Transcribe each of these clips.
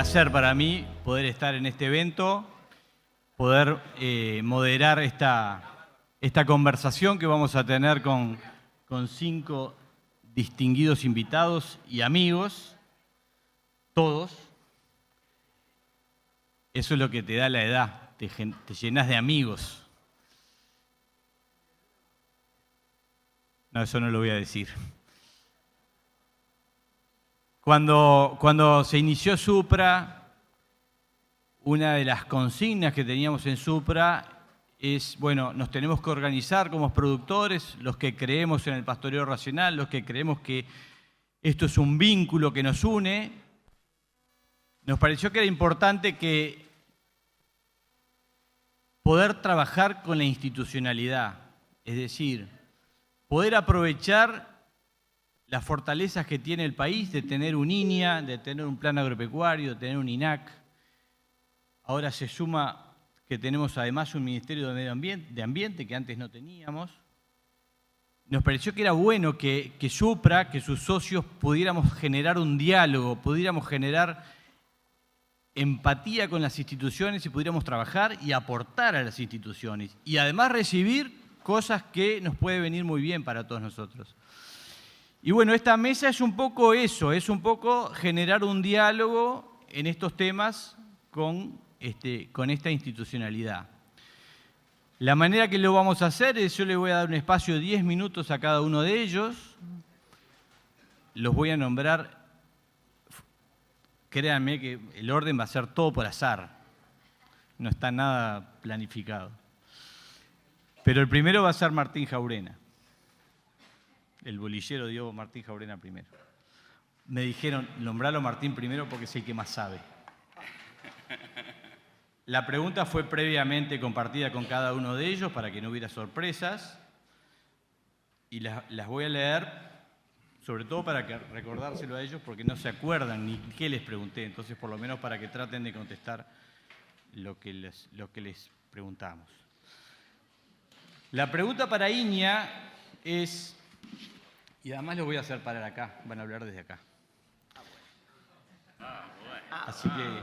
placer para mí poder estar en este evento, poder moderar esta conversación que vamos a tener con 5 distinguidos invitados y amigos, todos. Eso es lo que te da la edad, te llenas de amigos. No, eso no lo voy a decir. Cuando se inició Supra, una de las consignas que teníamos en Supra es, bueno, nos tenemos que organizar como productores, los que creemos en el pastoreo racional, los que creemos que esto es un vínculo que nos une. Nos pareció que era importante que poder trabajar con la institucionalidad, es decir, poder aprovechar las fortalezas que tiene el país de tener un INIA, de tener un plan agropecuario, de tener un INAC. Ahora se suma que tenemos además un Ministerio de Medio Ambiente que antes no teníamos. Nos pareció que era bueno que Supra, que sus socios pudiéramos generar un diálogo, pudiéramos generar empatía con las instituciones y pudiéramos trabajar y aportar a las instituciones. Y además recibir cosas que nos puede venir muy bien para todos nosotros. Y bueno, esta mesa es un poco eso, es un poco generar un diálogo en estos temas con esta institucionalidad. La manera que lo vamos a hacer es, yo le voy a dar un espacio de 10 minutos a cada uno de ellos. Los voy a nombrar, créanme que el orden va a ser todo por azar, no está nada planificado. Pero el primero va a ser Martín Jaurena. El bolillero dio Martín Jaurena primero. Me dijeron, nombralo Martín primero porque es el que más sabe. La pregunta fue previamente compartida con cada uno de ellos para que no hubiera sorpresas. Y las voy a leer, sobre todo para recordárselo a ellos porque no se acuerdan ni qué les pregunté. Entonces, por lo menos para que traten de contestar lo que les preguntamos. La pregunta para Iña es... Y además lo voy a hacer parar acá, van a hablar desde acá. Así que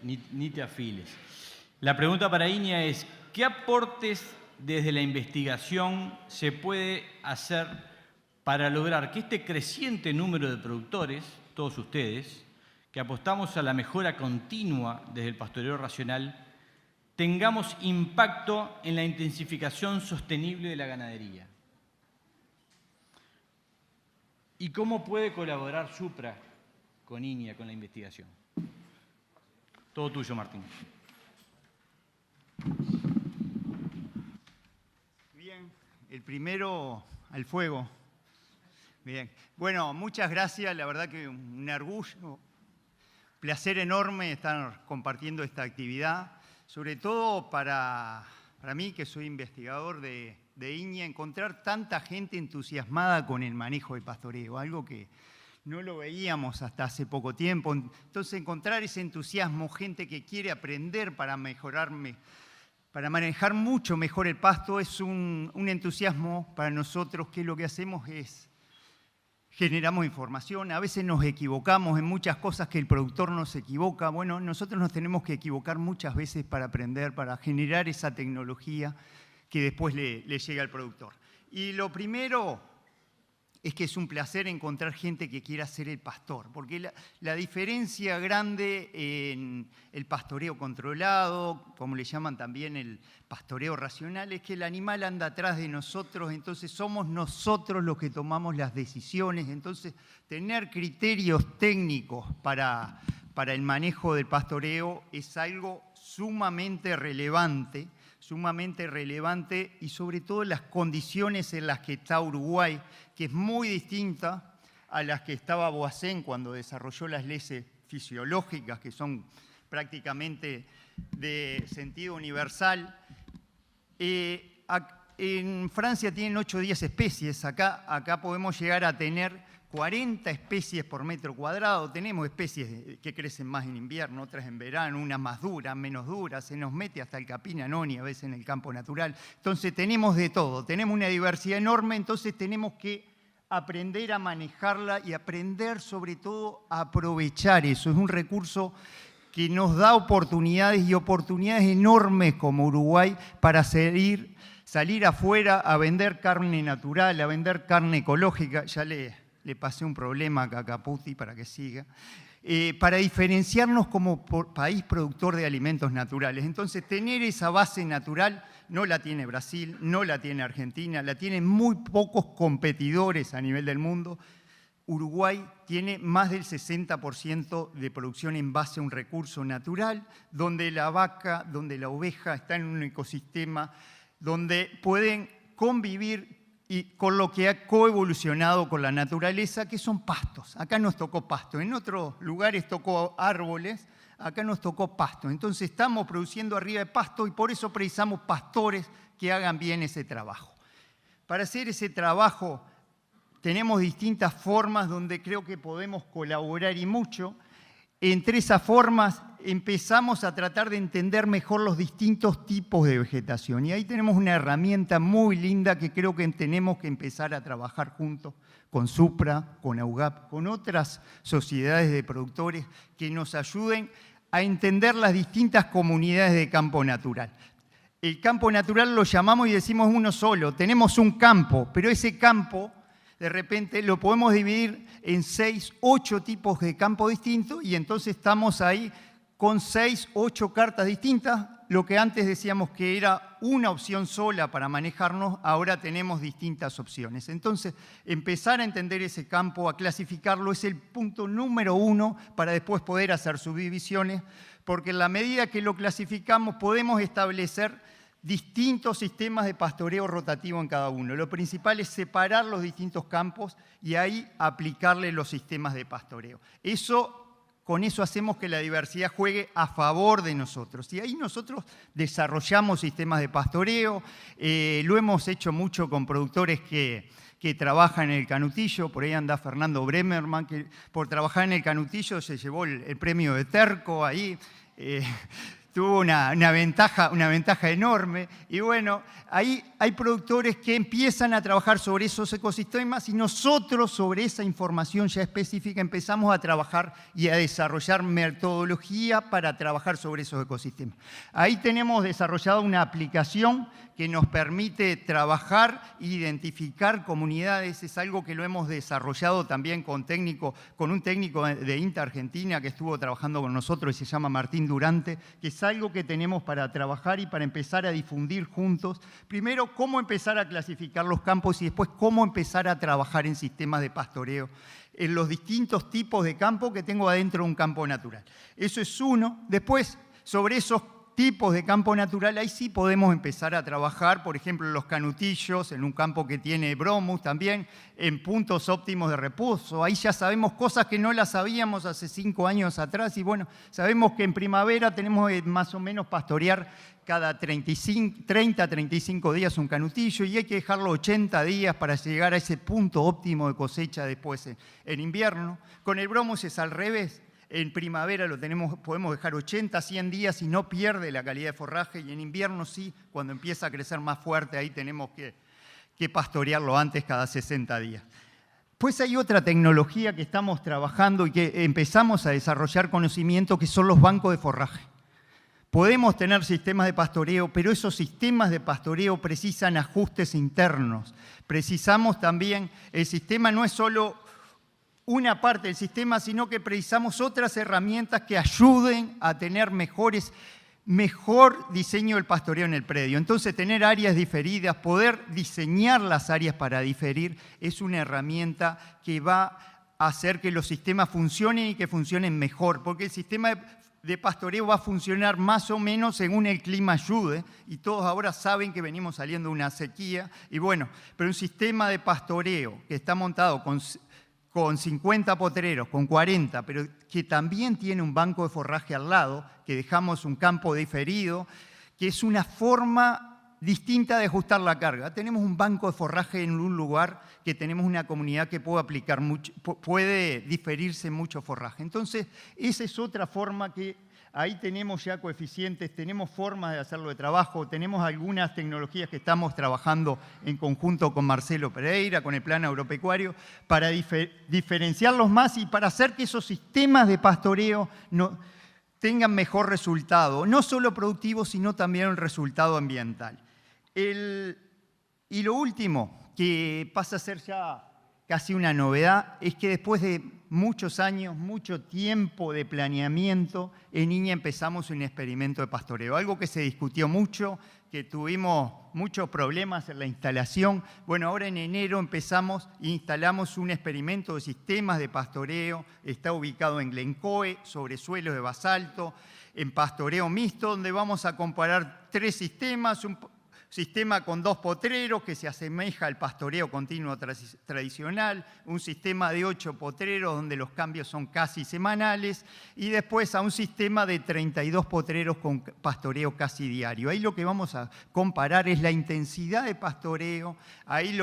ni te afiles. La pregunta para Iña es, ¿qué aportes desde la investigación se puede hacer para lograr que este creciente número de productores, todos ustedes, que apostamos a la mejora continua desde el pastoreo racional, tengamos impacto en la intensificación sostenible de la ganadería? ¿Y cómo puede colaborar Supra con Iña, con la investigación? Todo tuyo, Martín. Bien, el primero al fuego. Bien. Bueno, muchas gracias. La verdad que un orgullo, placer enorme estar compartiendo esta actividad. Sobre todo para mí, que soy investigador de INIA, encontrar tanta gente entusiasmada con el manejo del pastoreo, algo que no lo veíamos hasta hace poco tiempo. Entonces, encontrar ese entusiasmo, gente que quiere aprender para manejar mucho mejor el pasto, es un entusiasmo para nosotros, que lo que hacemos es generamos información, a veces nos equivocamos en muchas cosas que el productor no se equivoca. Bueno, nosotros nos tenemos que equivocar muchas veces para aprender, para generar esa tecnología que después le llega al productor. Y lo primero es que es un placer encontrar gente que quiera ser el pastor, porque la diferencia grande en el pastoreo controlado, como le llaman también el pastoreo racional, es que el animal anda atrás de nosotros, entonces somos nosotros los que tomamos las decisiones. Entonces, tener criterios técnicos para el manejo del pastoreo es algo sumamente relevante y sobre todo las condiciones en las que está Uruguay, que es muy distinta a las que estaba Boissin cuando desarrolló las leyes fisiológicas, que son prácticamente de sentido universal. En Francia tienen 8 o 10 especies, acá podemos llegar a tener 40 especies por metro cuadrado. Tenemos especies que crecen más en invierno, otras en verano, unas más duras, menos duras. Se nos mete hasta el capín anoni a veces en el campo natural. Entonces tenemos de todo, tenemos una diversidad enorme, entonces tenemos que aprender a manejarla y aprender sobre todo a aprovechar eso. Es un recurso que nos da oportunidades y oportunidades enormes como Uruguay para salir afuera a vender carne natural, a vender carne ecológica. Ya le pasé un problema a Cacaputi para que siga. Para diferenciarnos como país productor de alimentos naturales. Entonces, tener esa base natural no la tiene Brasil, no la tiene Argentina, la tienen muy pocos competidores a nivel del mundo. Uruguay tiene más del 60% de producción en base a un recurso natural, donde la vaca, donde la oveja están en un ecosistema, donde pueden convivir y con lo que ha coevolucionado con la naturaleza, que son pastos. Acá nos tocó pasto, en otros lugares tocó árboles, acá nos tocó pasto. Entonces estamos produciendo arriba de pasto y por eso precisamos pastores que hagan bien ese trabajo. Para hacer ese trabajo tenemos distintas formas donde creo que podemos colaborar y mucho. Entre esas formas empezamos a tratar de entender mejor los distintos tipos de vegetación. Y ahí tenemos una herramienta muy linda que creo que tenemos que empezar a trabajar juntos con SUPRA, con AUGAP, con otras sociedades de productores que nos ayuden a entender las distintas comunidades de campo natural. El campo natural lo llamamos y decimos uno solo. Tenemos un campo, pero ese campo de repente lo podemos dividir en 6, 8 tipos de campo distintos y entonces estamos ahí con 6, 8 cartas distintas. Lo que antes decíamos que era una opción sola para manejarnos, ahora tenemos distintas opciones. Entonces, empezar a entender ese campo, a clasificarlo, es el punto número 1 para después poder hacer subdivisiones, porque en la medida que lo clasificamos podemos establecer distintos sistemas de pastoreo rotativo en cada uno. Lo principal es separar los distintos campos y ahí aplicarle los sistemas de pastoreo. Con eso hacemos que la diversidad juegue a favor de nosotros. Y ahí nosotros desarrollamos sistemas de pastoreo, lo hemos hecho mucho con productores que trabajan en el canutillo. Por ahí anda Fernando Bremerman, que por trabajar en el canutillo se llevó el premio de Terco ahí. Tuvo una ventaja enorme. Y bueno, ahí hay productores que empiezan a trabajar sobre esos ecosistemas y nosotros sobre esa información ya específica empezamos a trabajar y a desarrollar metodología para trabajar sobre esos ecosistemas. Ahí tenemos desarrollado una aplicación que nos permite trabajar e identificar comunidades. Es algo que lo hemos desarrollado también con un técnico de INTA Argentina que estuvo trabajando con nosotros y se llama Martín Durante, que es algo que tenemos para trabajar y para empezar a difundir juntos. Primero, cómo empezar a clasificar los campos y después cómo empezar a trabajar en sistemas de pastoreo en los distintos tipos de campo que tengo adentro de un campo natural. Eso es uno. Después, sobre esos tipos de campo natural, ahí sí podemos empezar a trabajar, por ejemplo, los canutillos, en un campo que tiene bromus también, en puntos óptimos de reposo. Ahí ya sabemos cosas que no las sabíamos hace 5 años atrás y bueno, sabemos que en primavera tenemos que más o menos pastorear cada 30, 35 días un canutillo y hay que dejarlo 80 días para llegar a ese punto óptimo de cosecha después en invierno. Con el bromus es al revés. En primavera podemos dejar 80, 100 días y no pierde la calidad de forraje, y en invierno sí, cuando empieza a crecer más fuerte, ahí tenemos que pastorearlo antes cada 60 días. Pues hay otra tecnología que estamos trabajando y que empezamos a desarrollar conocimiento, que son los bancos de forraje. Podemos tener sistemas de pastoreo, pero esos sistemas de pastoreo precisan ajustes internos. Precisamos también, el sistema no es solo una parte del sistema, sino que precisamos otras herramientas que ayuden a tener mejor diseño del pastoreo en el predio. Entonces, tener áreas diferidas, poder diseñar las áreas para diferir, es una herramienta que va a hacer que los sistemas funcionen y que funcionen mejor, porque el sistema de pastoreo va a funcionar más o menos según el clima ayude, y todos ahora saben que venimos saliendo de una sequía, y bueno, pero un sistema de pastoreo que está montado con 50 potreros, con 40, pero que también tiene un banco de forraje al lado, que dejamos un campo diferido, que es una forma distinta de ajustar la carga. Tenemos un banco de forraje en un lugar que tenemos una comunidad que puede diferirse mucho forraje. Entonces, esa es otra forma que ahí tenemos ya coeficientes, tenemos formas de hacerlo de trabajo, tenemos algunas tecnologías que estamos trabajando en conjunto con Marcelo Pereira, con el Plan Agropecuario, para diferenciarlos más y para hacer que esos sistemas de pastoreo tengan mejor resultado, no solo productivo, sino también el resultado ambiental. Y lo último, que pasa a ser ya casi una novedad, es que después de muchos años, mucho tiempo de planeamiento, en Iña empezamos un experimento de pastoreo, algo que se discutió mucho, que tuvimos muchos problemas en la instalación. Bueno, ahora en enero instalamos un experimento de sistemas de pastoreo, está ubicado en Glencoe, sobre suelos de basalto, en pastoreo mixto, donde vamos a comparar 3 sistemas, un sistema con 2 potreros que se asemeja al pastoreo continuo tradicional, un sistema de 8 potreros donde los cambios son casi semanales y después a un sistema de 32 potreros con pastoreo casi diario. Ahí lo que vamos a comparar es la intensidad de pastoreo, ahí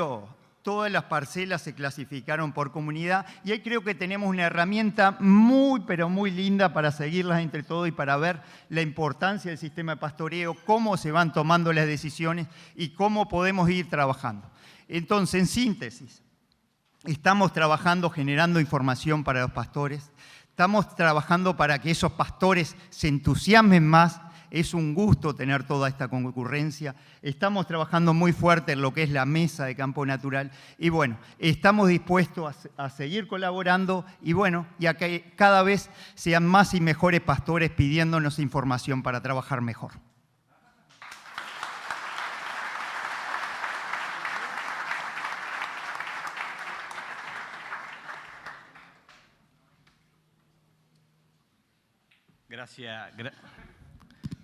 todas las parcelas se clasificaron por comunidad y ahí creo que tenemos una herramienta muy, pero muy linda para seguirlas entre todos y para ver la importancia del sistema de pastoreo, cómo se van tomando las decisiones y cómo podemos ir trabajando. Entonces, en síntesis, estamos trabajando generando información para los pastores, estamos trabajando para que esos pastores se entusiasmen más. Es un gusto tener toda esta concurrencia. Estamos trabajando muy fuerte en lo que es la mesa de campo natural y bueno, estamos dispuestos a seguir colaborando y bueno, y a que cada vez sean más y mejores pastores pidiéndonos información para trabajar mejor.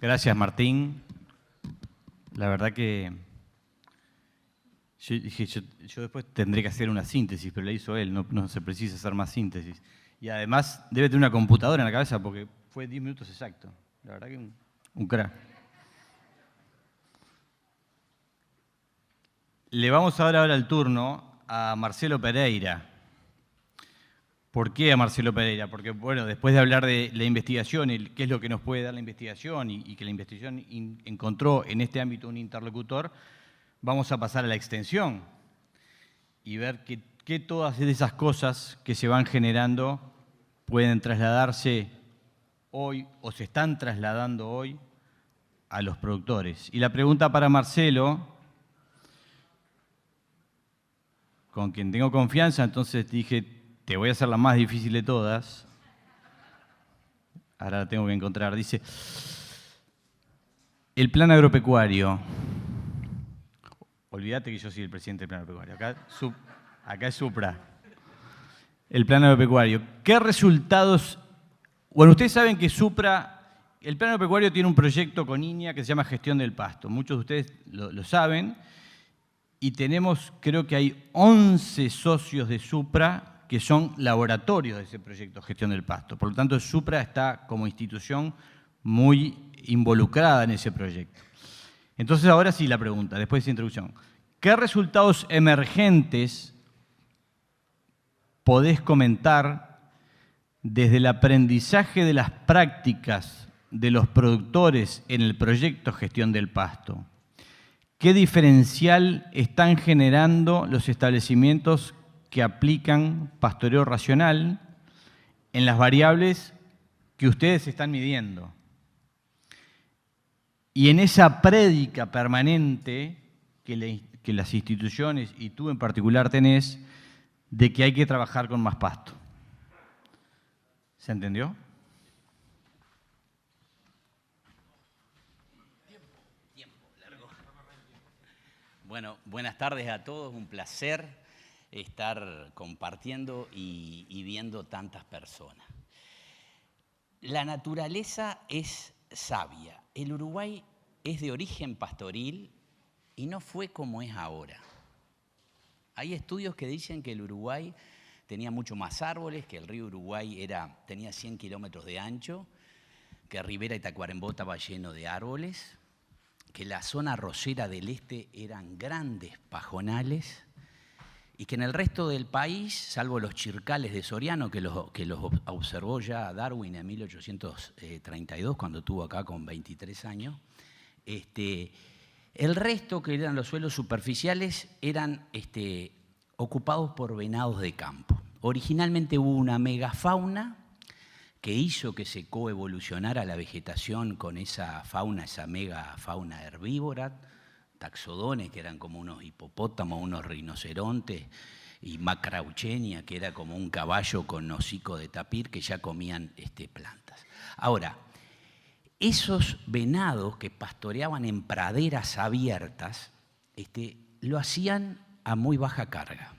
Gracias, Martín. La verdad que yo dije, yo después tendré que hacer una síntesis, pero la hizo él, no se precisa hacer más síntesis. Y además debe tener una computadora en la cabeza porque fue 10 minutos exacto. La verdad que un crack. Le vamos a dar ahora el turno a Marcelo Pereira. ¿Por qué a Marcelo Pereira? Porque, bueno, después de hablar de la investigación y qué es lo que nos puede dar la investigación y que la investigación encontró en este ámbito un interlocutor, vamos a pasar a la extensión y ver qué todas esas cosas que se van generando pueden trasladarse hoy o se están trasladando hoy a los productores. Y la pregunta para Marcelo, con quien tengo confianza, entonces dije, te voy a hacer la más difícil de todas. Ahora la tengo que encontrar. Dice, el plan agropecuario. Olvídate que yo soy el presidente del plan agropecuario. Acá es Supra. El plan agropecuario. ¿Qué resultados? Bueno, ustedes saben que Supra, el plan agropecuario tiene un proyecto con Iña que se llama Gestión del Pasto. Muchos de ustedes lo saben. Y tenemos, creo que hay 11 socios de Supra que son laboratorios de ese proyecto Gestión del Pasto. Por lo tanto, Supra está como institución muy involucrada en ese proyecto. Entonces, ahora sí la pregunta, después de esa introducción. ¿Qué resultados emergentes podés comentar desde el aprendizaje de las prácticas de los productores en el proyecto Gestión del Pasto? ¿Qué diferencial están generando los establecimientos que aplican pastoreo racional en las variables que ustedes están midiendo? Y en esa prédica permanente que las instituciones y tú en particular tenés de que hay que trabajar con más pasto. ¿Se entendió? Tiempo largo. Bueno, buenas tardes a todos, un placer estar compartiendo y viendo tantas personas. La naturaleza es sabia. El Uruguay es de origen pastoril y no fue como es ahora. Hay estudios que dicen que el Uruguay tenía mucho más árboles, que el río Uruguay tenía 100 kilómetros de ancho, que Rivera y Tacuarembó estaba lleno de árboles, que la zona arroyera del este eran grandes pajonales y que en el resto del país, salvo los chircales de Soriano, que los observó ya Darwin en 1832, cuando estuvo acá con 23 años, el resto, que eran los suelos superficiales, eran ocupados por venados de campo. Originalmente hubo una megafauna que hizo que se coevolucionara la vegetación con esa fauna, esa megafauna herbívora, taxodones, que eran como unos hipopótamos, unos rinocerontes, y Macrauchenia, que era como un caballo con hocico de tapir, que ya comían plantas. Ahora, esos venados que pastoreaban en praderas abiertas, lo hacían a muy baja carga.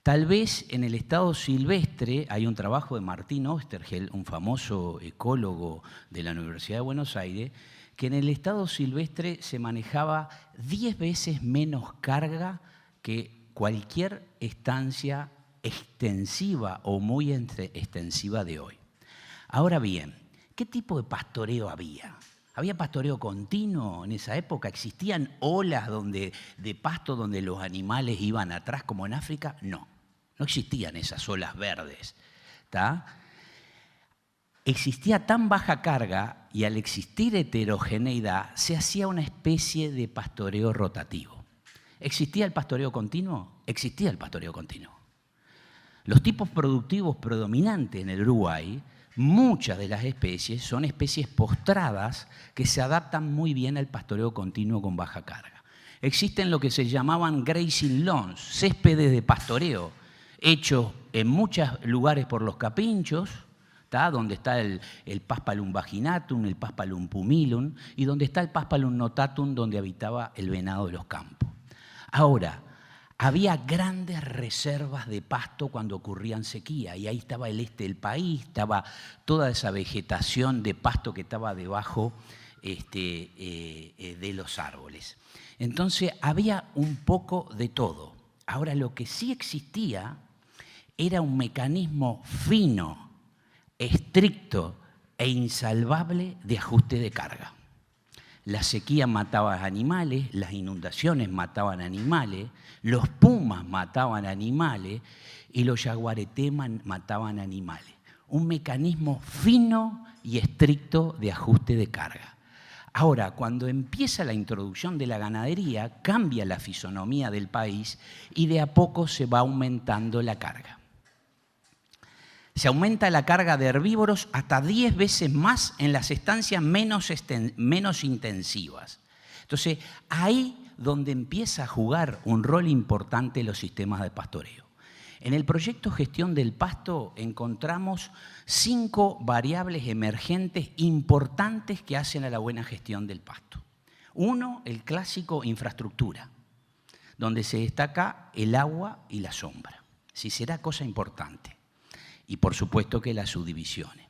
Tal vez en el estado silvestre, hay un trabajo de Martín Oesterheld, un famoso ecólogo de la Universidad de Buenos Aires, que en el estado silvestre se manejaba 10 veces menos carga que cualquier estancia extensiva o muy extensiva de hoy. Ahora bien, ¿qué tipo de pastoreo había? ¿Había pastoreo continuo en esa época? ¿Existían olas de pasto donde los animales iban atrás como en África? No, no existían esas olas verdes, ¿tá? Existía tan baja carga y al existir heterogeneidad se hacía una especie de pastoreo rotativo. ¿Existía el pastoreo continuo? Existía el pastoreo continuo. Los tipos productivos predominantes en el Uruguay, muchas de las especies son especies postradas que se adaptan muy bien al pastoreo continuo con baja carga. Existen lo que se llamaban grazing lawns, céspedes de pastoreo, hechos en muchos lugares por los capinchos, donde está el Paspalum vaginatum, el Paspalum pumilum, y donde está el Paspalum notatum, donde habitaba el venado de los campos. Ahora, había grandes reservas de pasto cuando ocurrían sequía, y ahí estaba el este del país, estaba toda esa vegetación de pasto que estaba debajo de los árboles. Entonces, había un poco de todo. Ahora, lo que sí existía era un mecanismo fino, estricto e insalvable de ajuste de carga. La sequía mataba animales, las inundaciones mataban animales, los pumas mataban animales y los yaguaretés mataban animales. Un mecanismo fino y estricto de ajuste de carga. Ahora, cuando empieza la introducción de la ganadería, cambia la fisonomía del país y de a poco se va aumentando la carga. Se aumenta la carga de herbívoros hasta 10 veces más en las estancias menos intensivas. Entonces, ahí donde empieza a jugar un rol importante los sistemas de pastoreo. En el proyecto Gestión del Pasto encontramos 5 variables emergentes importantes que hacen a la buena gestión del pasto. Uno, el clásico infraestructura, donde se destaca el agua y la sombra. Sí, será cosa importante. Y por supuesto que las subdivisiones.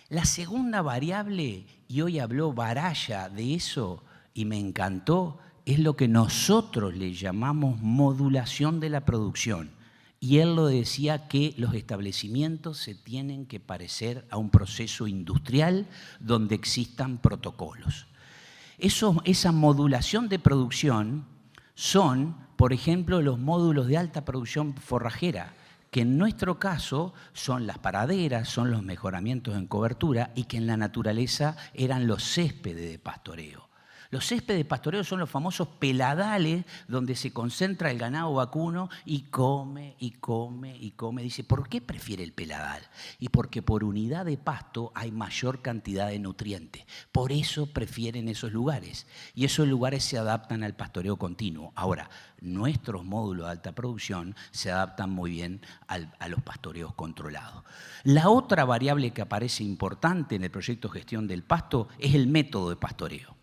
La segunda variable, y hoy habló Baraya de eso y me encantó, es lo que nosotros le llamamos modulación de la producción. Y él lo decía que los establecimientos se tienen que parecer a un proceso industrial donde existan protocolos. Esa modulación de producción son, por ejemplo, los módulos de alta producción forrajera, que en nuestro caso son las paraderas, son los mejoramientos en cobertura y que en la naturaleza eran los céspedes de pastoreo. Los céspedes de pastoreo son los famosos peladales donde se concentra el ganado vacuno y come, y come, y come. Dice, ¿por qué prefiere el peladal? Y porque por unidad de pasto hay mayor cantidad de nutrientes. Por eso prefieren esos lugares. Y esos lugares se adaptan al pastoreo continuo. Ahora, nuestros módulos de alta producción se adaptan muy bien a los pastoreos controlados. La otra variable que aparece importante en el proyecto Gestión del Pasto es el método de pastoreo.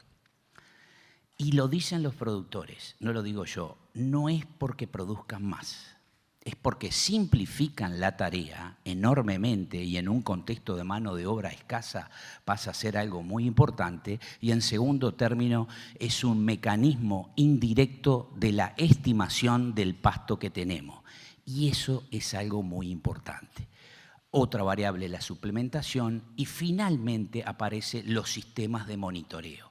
Y lo dicen los productores, no lo digo yo, no es porque produzcan más, es porque simplifican la tarea enormemente y en un contexto de mano de obra escasa pasa a ser algo muy importante y en segundo término es un mecanismo indirecto de la estimación del pasto que tenemos y eso es algo muy importante. Otra variable es la suplementación y finalmente aparecen los sistemas de monitoreo.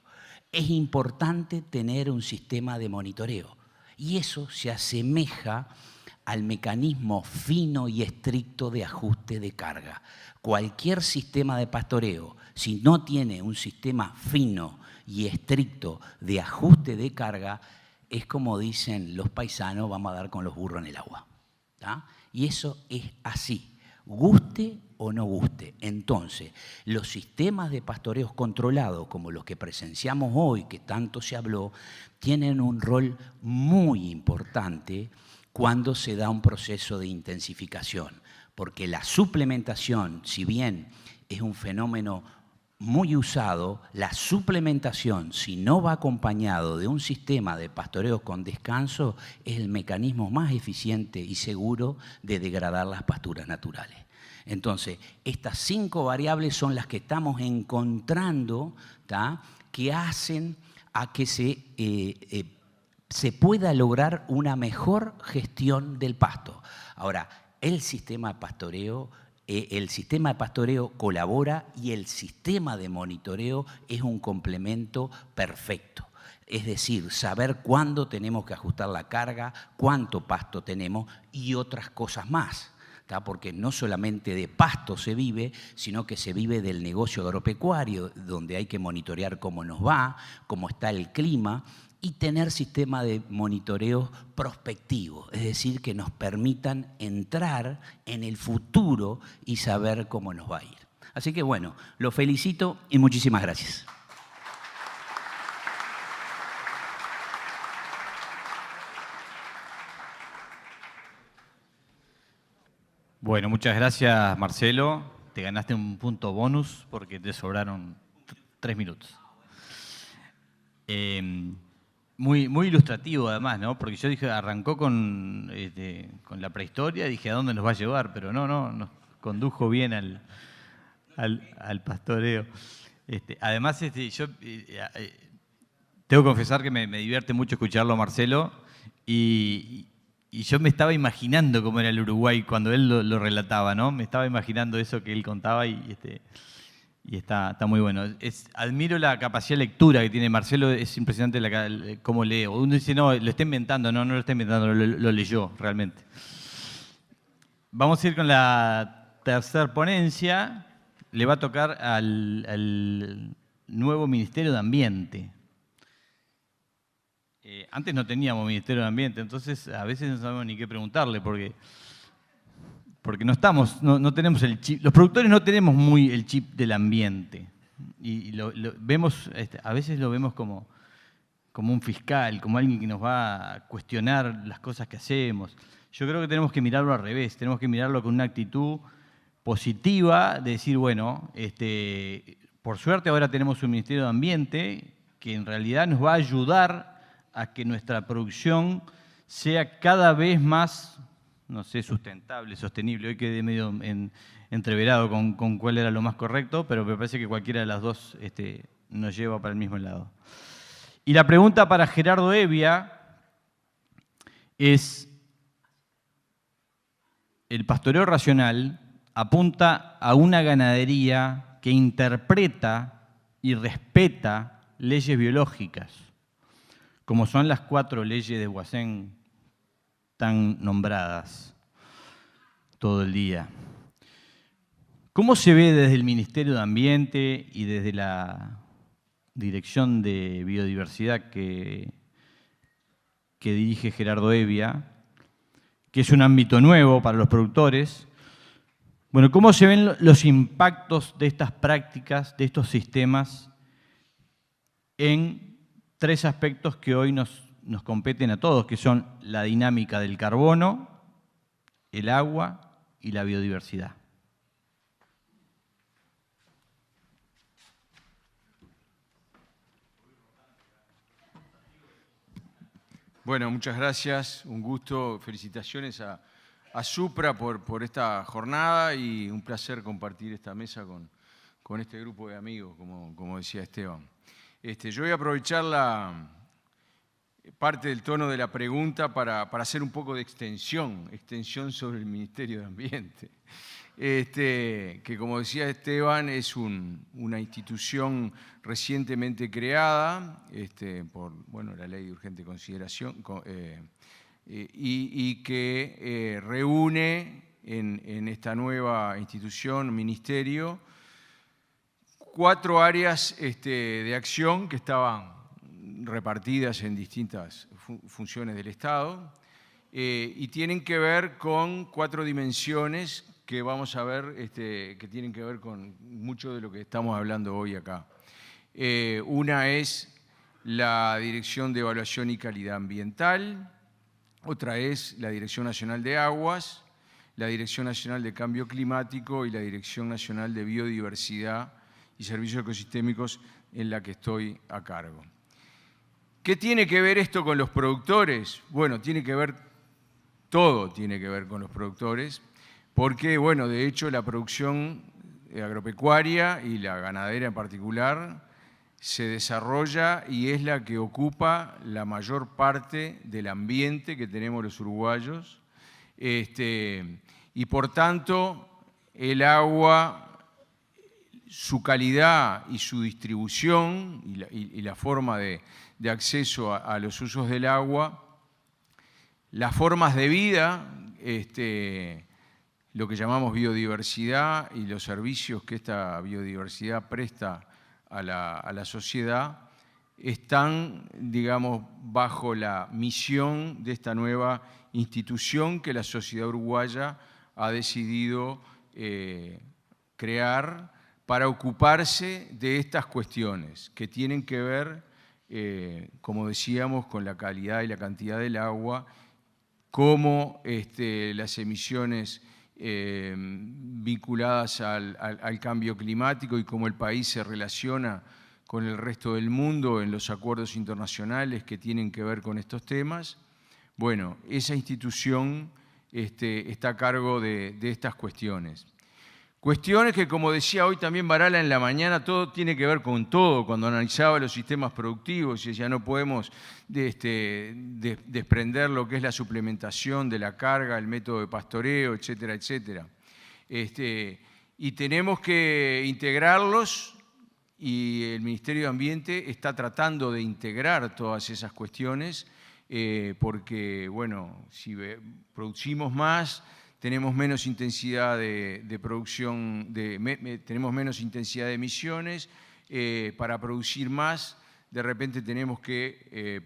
Es importante tener un sistema de monitoreo Y eso se asemeja al mecanismo fino y estricto de ajuste de carga. Cualquier sistema de pastoreo, si no tiene un sistema fino y estricto de ajuste de carga, es como dicen los paisanos, vamos a dar con los burros en el agua. ¿Tá? Y eso es así, guste o no guste. Entonces, los sistemas de pastoreos controlados, como los que presenciamos hoy, que tanto se habló, tienen un rol muy importante cuando se da un proceso de intensificación, porque la suplementación, si bien es un fenómeno muy usado, la suplementación, si no va acompañado de un sistema de pastoreo con descanso, es el mecanismo más eficiente y seguro de degradar las pasturas naturales. Entonces, estas 5 variables son las que estamos encontrando, ¿tá?, que hacen a que se pueda lograr una mejor gestión del pasto. Ahora, el sistema de pastoreo colabora y el sistema de monitoreo es un complemento perfecto. Es decir, saber cuándo tenemos que ajustar la carga, cuánto pasto tenemos y otras cosas más. Porque no solamente de pasto se vive, sino que se vive del negocio agropecuario, donde hay que monitorear cómo nos va, cómo está el clima, y tener sistema de monitoreo prospectivo, es decir, que nos permitan entrar en el futuro y saber cómo nos va a ir. Así que bueno, lo felicito y muchísimas gracias. Bueno, muchas gracias, Marcelo. Te ganaste un punto bonus porque te sobraron 3 minutos. Muy ilustrativo además, ¿no? Porque yo dije, arrancó con la prehistoria, dije, ¿a dónde nos va a llevar? Pero no, nos condujo bien al pastoreo. Además, yo tengo que confesar que me divierte mucho escucharlo a Marcelo y yo me estaba imaginando cómo era el Uruguay cuando él lo relataba, ¿no? Me estaba imaginando eso que él contaba y está muy bueno. Admiro la capacidad de lectura que tiene Marcelo, es impresionante cómo lee. Uno dice, no, lo está inventando, no lo está inventando, lo leyó realmente. Vamos a ir con la tercera ponencia. Le va a tocar al nuevo Ministerio de Ambiente. Antes no teníamos Ministerio de Ambiente, entonces a veces no sabemos ni qué preguntarle porque no tenemos el chip. Los productores no tenemos muy el chip del ambiente y lo vemos, a veces lo vemos como un fiscal, como alguien que nos va a cuestionar las cosas que hacemos. Yo creo que tenemos que mirarlo al revés, tenemos que mirarlo con una actitud positiva de decir, bueno, por suerte ahora tenemos un Ministerio de Ambiente que en realidad nos va a ayudar a que nuestra producción sea cada vez más, no sé, sustentable, sostenible. Hoy quedé medio entreverado con cuál era lo más correcto, pero me parece que cualquiera de las dos nos lleva para el mismo lado. Y la pregunta para Gerardo Hevia es, el pastoreo racional apunta a una ganadería que interpreta y respeta leyes biológicas, como son las 4 leyes de Voisin tan nombradas todo el día. ¿Cómo se ve desde el Ministerio de Ambiente y desde la Dirección de Biodiversidad que dirige Gerardo Hevia, que es un ámbito nuevo para los productores? Bueno, ¿cómo se ven los impactos de estas prácticas, de estos sistemas, en 3 aspectos que hoy nos competen a todos, que son la dinámica del carbono, el agua y la biodiversidad? Bueno, muchas gracias, un gusto, felicitaciones a Supra por esta jornada y un placer compartir esta mesa con este grupo de amigos, como decía Esteban. Yo voy a aprovechar parte del tono de la pregunta para hacer un poco de extensión sobre el Ministerio de Ambiente. que como decía Esteban, es una institución recientemente creada por la Ley de Urgente Consideración y que reúne en esta nueva institución, ministerio, 4 áreas de acción que estaban repartidas en distintas funciones del Estado y tienen que ver con 4 dimensiones que vamos a ver, que tienen que ver con mucho de lo que estamos hablando hoy acá. Una es la Dirección de Evaluación y Calidad Ambiental, otra es la Dirección Nacional de Aguas, la Dirección Nacional de Cambio Climático y la Dirección Nacional de Biodiversidad y Servicios Ecosistémicos, en la que estoy a cargo. ¿Qué tiene que ver esto con los productores? Bueno, todo tiene que ver con los productores, porque, de hecho, la producción agropecuaria y la ganadera en particular se desarrolla y es la que ocupa la mayor parte del ambiente que tenemos los uruguayos. Y por tanto, el agua, su calidad y su distribución y la forma de acceso a los usos del agua, las formas de vida, lo que llamamos biodiversidad y los servicios que esta biodiversidad presta a la sociedad, están, digamos, bajo la misión de esta nueva institución que la sociedad uruguaya ha decidido crear para ocuparse de estas cuestiones que tienen que ver, como decíamos, con la calidad y la cantidad del agua, cómo las emisiones vinculadas al cambio climático y cómo el país se relaciona con el resto del mundo en los acuerdos internacionales que tienen que ver con estos temas. Bueno, esa institución está a cargo de estas cuestiones. Cuestiones que, como decía hoy también Barala en la mañana, todo tiene que ver con todo, cuando analizaba los sistemas productivos, y ya no podemos desprender lo que es la suplementación de la carga, el método de pastoreo, etcétera, etcétera. Y tenemos que integrarlos, y el Ministerio de Ambiente está tratando de integrar todas esas cuestiones, porque, si producimos más, tenemos menos intensidad de producción, tenemos menos intensidad de emisiones. Para producir más, de repente tenemos que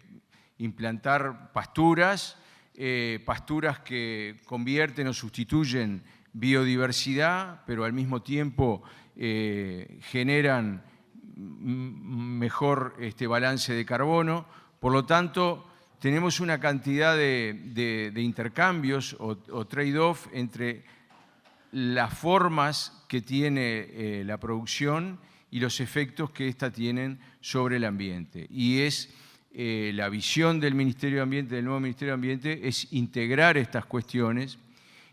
implantar pasturas que convierten o sustituyen biodiversidad, pero al mismo tiempo generan mejor balance de carbono. Por lo tanto, tenemos una cantidad de intercambios o trade-off entre las formas que tiene la producción y los efectos que ésta tienen sobre el ambiente. Y es la visión del Ministerio de Ambiente, del nuevo Ministerio de Ambiente, es integrar estas cuestiones.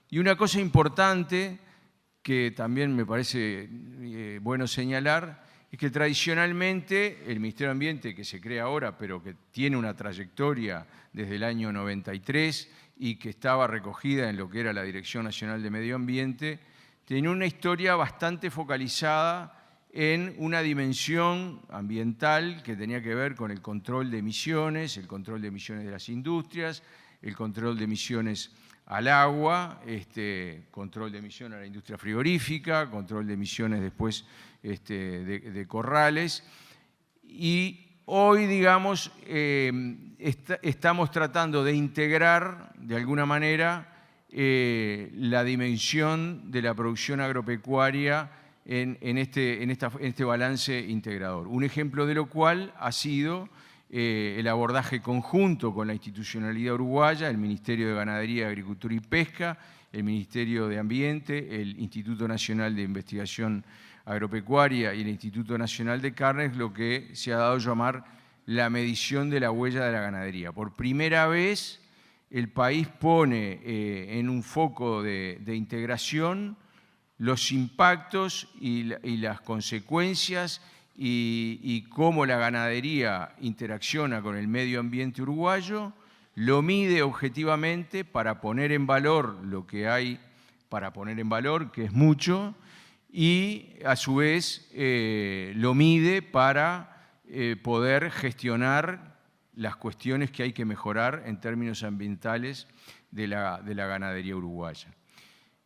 Y una cosa importante que también me parece bueno señalar es que tradicionalmente el Ministerio de Ambiente, que se crea ahora, pero que tiene una trayectoria desde el año 93 y que estaba recogida en lo que era la Dirección Nacional de Medio Ambiente, tenía una historia bastante focalizada en una dimensión ambiental que tenía que ver con el control de emisiones de las industrias, el control de emisiones al agua, control de emisión a la industria frigorífica, control de emisiones después de corrales. Y hoy, digamos, estamos tratando de integrar, de alguna manera, la dimensión de la producción agropecuaria en este balance integrador. Un ejemplo de lo cual ha sido el abordaje conjunto con la institucionalidad uruguaya, el Ministerio de Ganadería, Agricultura y Pesca, el Ministerio de Ambiente, el Instituto Nacional de Investigación Agropecuaria y el Instituto Nacional de Carnes, lo que se ha dado a llamar la medición de la huella de la ganadería. Por primera vez, el país pone en un foco de integración los impactos y las consecuencias y cómo la ganadería interacciona con el medio ambiente uruguayo, lo mide objetivamente para poner en valor lo que hay para poner en valor, que es mucho, y a su vez lo mide para poder gestionar las cuestiones que hay que mejorar en términos ambientales de la ganadería uruguaya.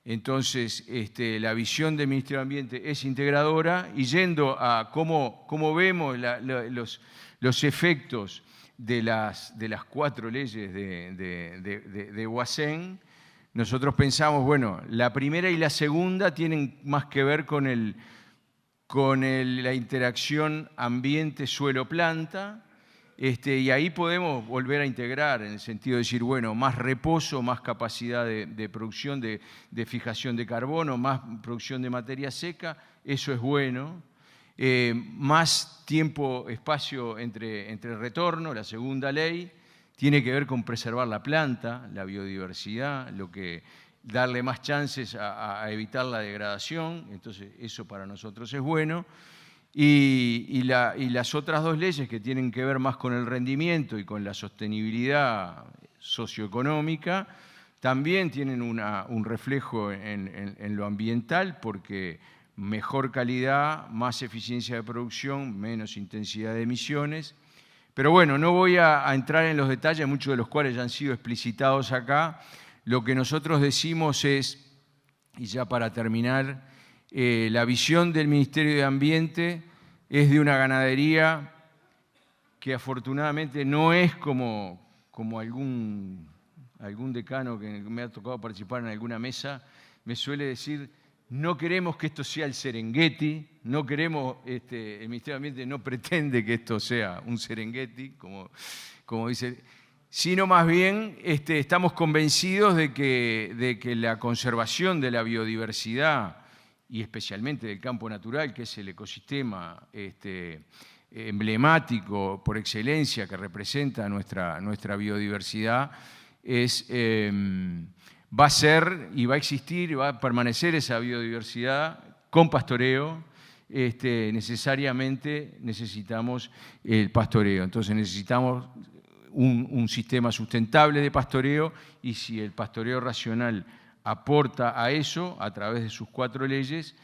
Entonces, la visión del Ministerio de Ambiente es integradora, y yendo a cómo vemos los efectos de las 4 leyes de Huacén, nosotros pensamos, bueno, la primera y la segunda tienen más que ver con la interacción ambiente-suelo-planta, y ahí podemos volver a integrar en el sentido de decir, bueno, más reposo, más capacidad de producción, de fijación de carbono, más producción de materia seca, eso es bueno. Más tiempo, espacio entre retorno, la segunda ley, tiene que ver con preservar la planta, la biodiversidad, darle más chances a evitar la degradación, entonces eso para nosotros es bueno. Y las otras 2 leyes que tienen que ver más con el rendimiento y con la sostenibilidad socioeconómica, también tienen un reflejo en lo ambiental, porque mejor calidad, más eficiencia de producción, menos intensidad de emisiones. Pero bueno, no voy a entrar en los detalles, muchos de los cuales ya han sido explicitados acá. Lo que nosotros decimos es, y ya para terminar, la visión del Ministerio de Ambiente es de una ganadería que afortunadamente no es como algún decano que me ha tocado participar en alguna mesa, me suele decir: no queremos que esto sea el Serengeti, no queremos, el Ministerio de Ambiente no pretende que esto sea un Serengeti, como dice, sino más bien estamos convencidos de que la conservación de la biodiversidad, y especialmente del campo natural, que es el ecosistema emblemático por excelencia que representa nuestra biodiversidad, va a ser y va a existir y va a permanecer esa biodiversidad con pastoreo. Necesariamente necesitamos el pastoreo. Entonces necesitamos un sistema sustentable de pastoreo, y si el pastoreo racional aporta a eso a través de sus 4 leyes,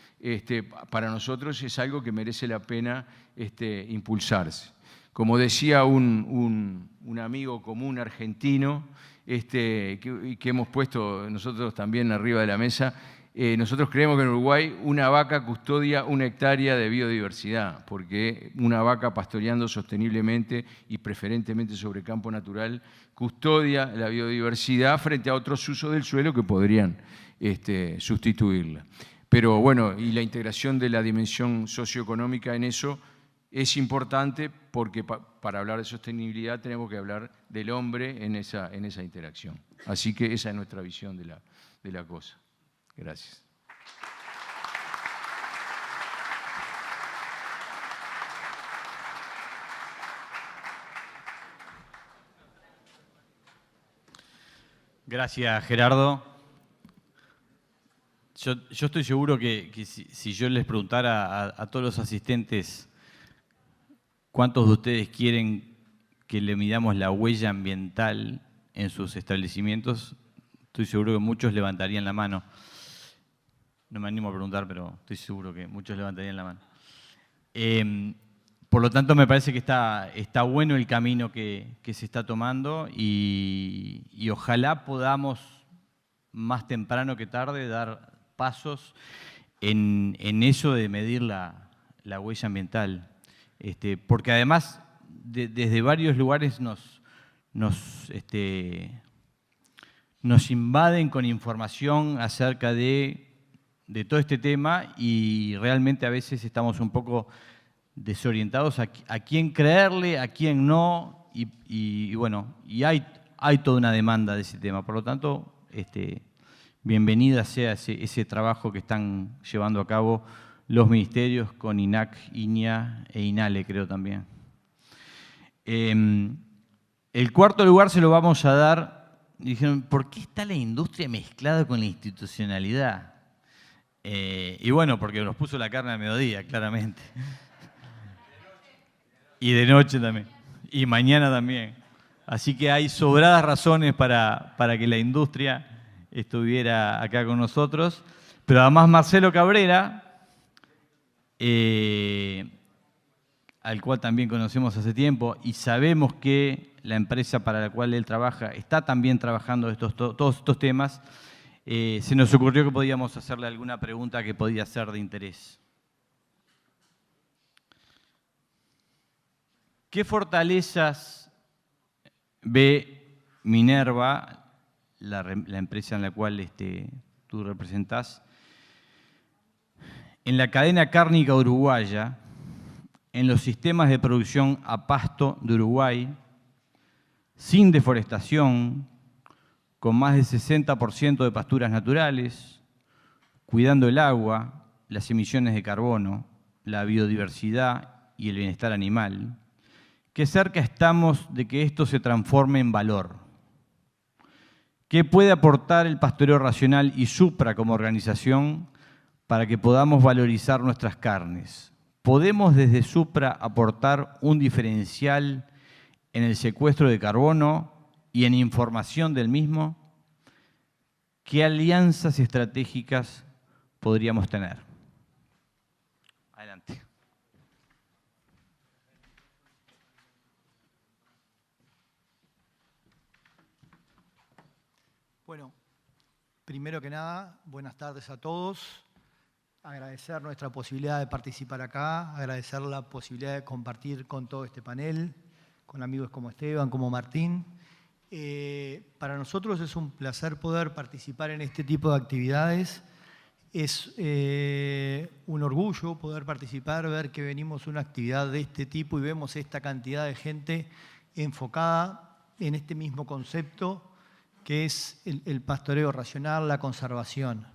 para nosotros es algo que merece la pena impulsarse. Como decía un amigo común argentino, que hemos puesto nosotros también arriba de la mesa, nosotros creemos que en Uruguay una vaca custodia 1 hectárea de biodiversidad, porque una vaca pastoreando sosteniblemente y preferentemente sobre campo natural custodia la biodiversidad frente a otros usos del suelo que podrían sustituirla. Pero bueno, y la integración de la dimensión socioeconómica en eso es importante, porque para hablar de sostenibilidad tenemos que hablar del hombre en esa interacción. Así que esa es nuestra visión de la cosa. Gracias. Gracias, Gerardo. Yo estoy seguro que si yo les preguntara a todos los asistentes cuántos de ustedes quieren que le midamos la huella ambiental en sus establecimientos, estoy seguro que muchos levantarían la mano. No me animo a preguntar, pero estoy seguro que muchos levantarían la mano. Por lo tanto, me parece que está bueno el camino que se está tomando, y ojalá podamos, más temprano que tarde, dar pasos en eso de medir la huella ambiental. Porque además, desde varios lugares nos invaden con información acerca de todo este tema, y realmente a veces estamos un poco desorientados a quién creerle, a quién no, y bueno, y hay toda una demanda de ese tema. Por lo tanto, bienvenida sea ese trabajo que están llevando a cabo los ministerios con INAC, INIA e INALE, creo también. El 4.º lugar se lo vamos a dar. Dijeron, ¿por qué está la industria mezclada con la institucionalidad? Y bueno, porque nos puso la carne al mediodía, claramente. Y de noche también. Y mañana también. Así que hay sobradas razones para que la industria estuviera acá con nosotros. Pero además Marcelo Cabrera, al cual también conocemos hace tiempo y sabemos que la empresa para la cual él trabaja está también trabajando todos estos temas, se nos ocurrió que podíamos hacerle alguna pregunta que podía ser de interés. ¿Qué fortalezas ve Minerva, la empresa en la cual tú representás, en la cadena cárnica uruguaya, en los sistemas de producción a pasto de Uruguay, sin deforestación, con más del 60% de pasturas naturales, cuidando el agua, las emisiones de carbono, la biodiversidad y el bienestar animal? ¿Qué cerca estamos de que esto se transforme en valor? ¿Qué puede aportar el pastoreo racional y Supra como organización para que podamos valorizar nuestras carnes? ¿Podemos desde Supra aportar un diferencial en el secuestro de carbono y en información del mismo? ¿Qué alianzas estratégicas podríamos tener? Adelante. Bueno, primero que nada, buenas tardes a todos. Agradecer nuestra posibilidad de participar acá, agradecer la posibilidad de compartir con todo este panel, con amigos como Esteban, como Martín. Para nosotros es un placer poder participar en este tipo de actividades. Es un orgullo poder participar, ver que venimos a una actividad de este tipo y vemos esta cantidad de gente enfocada en este mismo concepto que es el pastoreo racional, la conservación.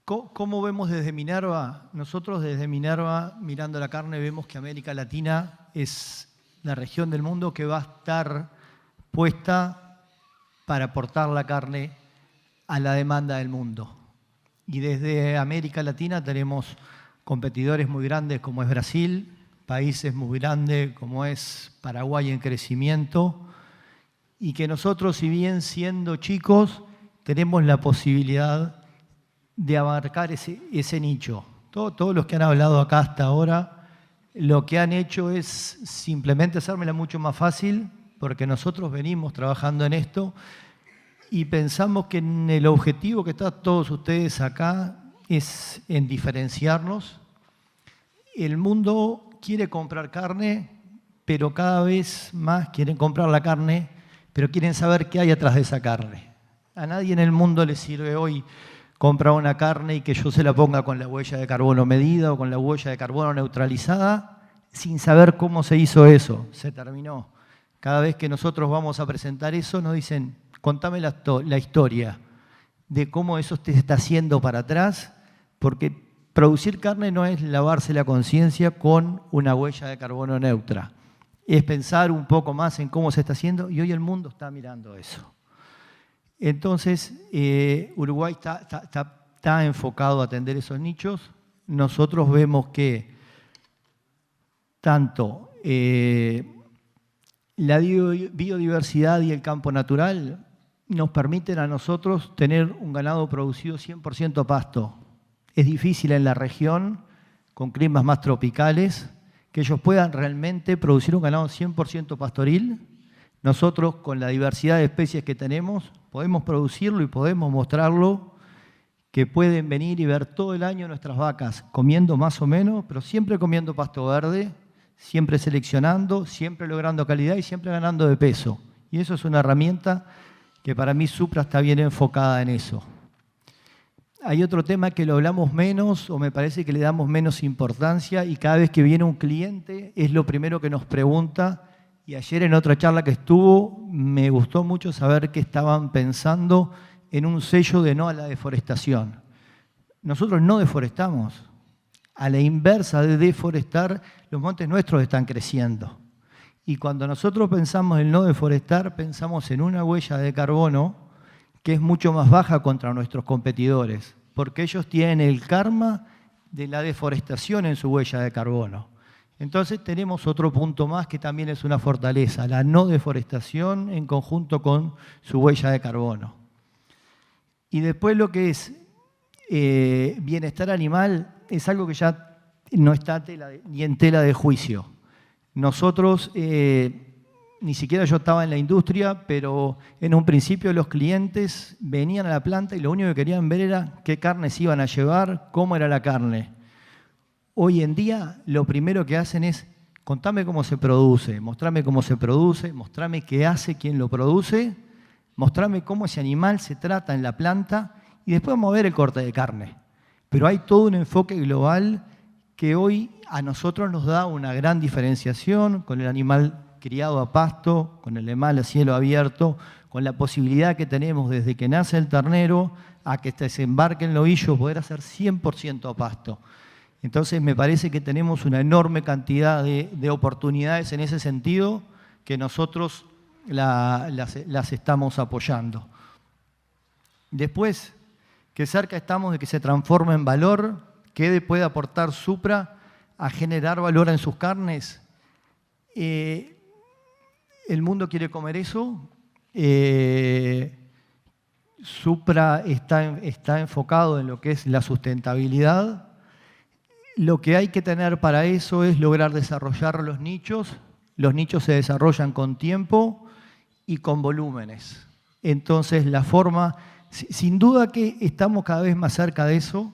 ¿Cómo vemos desde Minerva? Nosotros desde Minerva, mirando la carne, vemos que América Latina es la región del mundo que va a estar puesta para aportar la carne a la demanda del mundo. Y desde América Latina tenemos competidores muy grandes como es Brasil, países muy grandes como es Paraguay en crecimiento, y que nosotros, si bien siendo chicos, tenemos la posibilidad de abarcar ese nicho. Todos los que han hablado acá hasta ahora, lo que han hecho es simplemente hacérmela mucho más fácil, porque nosotros venimos trabajando en esto y pensamos que en el objetivo que están todos ustedes acá es en diferenciarnos. El mundo quiere comprar carne, pero cada vez más quieren comprar la carne, pero quieren saber qué hay atrás de esa carne. A nadie en el mundo le sirve hoy comprar una carne y que yo se la ponga con la huella de carbono medida o con la huella de carbono neutralizada sin saber cómo se hizo eso. Se terminó. Cada vez que nosotros vamos a presentar eso nos dicen, contame la historia de cómo eso se está haciendo para atrás, porque producir carne no es lavarse la conciencia con una huella de carbono neutra. Es pensar un poco más en cómo se está haciendo y hoy el mundo está mirando eso. Entonces, Uruguay está enfocado a atender esos nichos. Nosotros vemos que tanto la biodiversidad y el campo natural nos permiten a nosotros tener un ganado producido 100% a pasto. Es difícil en la región, con climas más tropicales, que ellos puedan realmente producir un ganado 100% pastoril. Nosotros, con la diversidad de especies que tenemos, podemos producirlo y podemos mostrarlo, que pueden venir y ver todo el año nuestras vacas comiendo más o menos, pero siempre comiendo pasto verde, siempre seleccionando, siempre logrando calidad y siempre ganando de peso. Y eso es una herramienta que para mí Supra está bien enfocada en eso. Hay otro tema que lo hablamos menos o me parece que le damos menos importancia y cada vez que viene un cliente es lo primero que nos pregunta. Y ayer en otra charla que estuvo me gustó mucho saber que estaban pensando en un sello de no a la deforestación. Nosotros no deforestamos. A la inversa de deforestar, los montes nuestros están creciendo. Y cuando nosotros pensamos en no deforestar, pensamos en una huella de carbono que es mucho más baja contra nuestros competidores, porque ellos tienen el karma de la deforestación en su huella de carbono. Entonces tenemos otro punto más que también es una fortaleza, la no deforestación en conjunto con su huella de carbono. Y después lo que es bienestar animal es algo que ya no está ni en tela de juicio. Nosotros, ni siquiera yo estaba en la industria, pero en un principio los clientes venían a la planta y lo único que querían ver era qué carnes iban a llevar, cómo era la carne. Hoy en día lo primero que hacen es contame cómo se produce, mostrame cómo se produce, mostrame qué hace quien lo produce, mostrame cómo ese animal se trata en la planta y después vamos a ver el corte de carne. Pero hay todo un enfoque global que hoy a nosotros nos da una gran diferenciación con el animal criado a pasto, con el animal a cielo abierto, con la posibilidad que tenemos desde que nace el ternero a que desembarque en novillo, poder hacer 100% a pasto. Entonces me parece que tenemos una enorme cantidad de oportunidades en ese sentido que nosotros las estamos apoyando. Después, que cerca estamos de que se transforme en valor, que puede aportar Supra a generar valor en sus carnes. El mundo quiere comer eso. Supra está enfocado en lo que es la sustentabilidad. Lo que hay que tener para eso es lograr desarrollar los nichos. Los nichos se desarrollan con tiempo y con volúmenes. Entonces, la forma, sin duda que estamos cada vez más cerca de eso.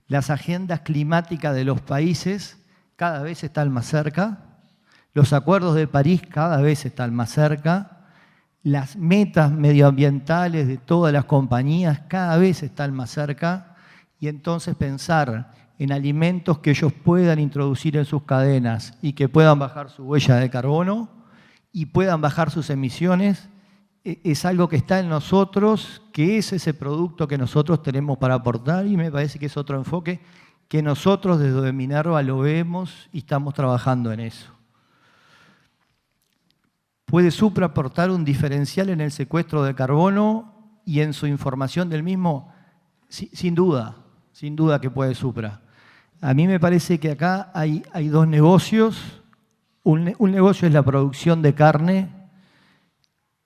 Las agendas climáticas de los países cada vez están más cerca. Los acuerdos de París cada vez están más cerca. Las metas medioambientales de todas las compañías cada vez están más cerca. Y entonces pensar en alimentos que ellos puedan introducir en sus cadenas y que puedan bajar su huella de carbono y puedan bajar sus emisiones, es algo que está en nosotros, que es ese producto que nosotros tenemos para aportar y me parece que es otro enfoque que nosotros desde Minerva lo vemos y estamos trabajando en eso. ¿Puede Supra aportar un diferencial en el secuestro de carbono y en su información del mismo? Sin duda que puede Supra. A mí me parece que acá hay dos negocios. Un negocio es la producción de carne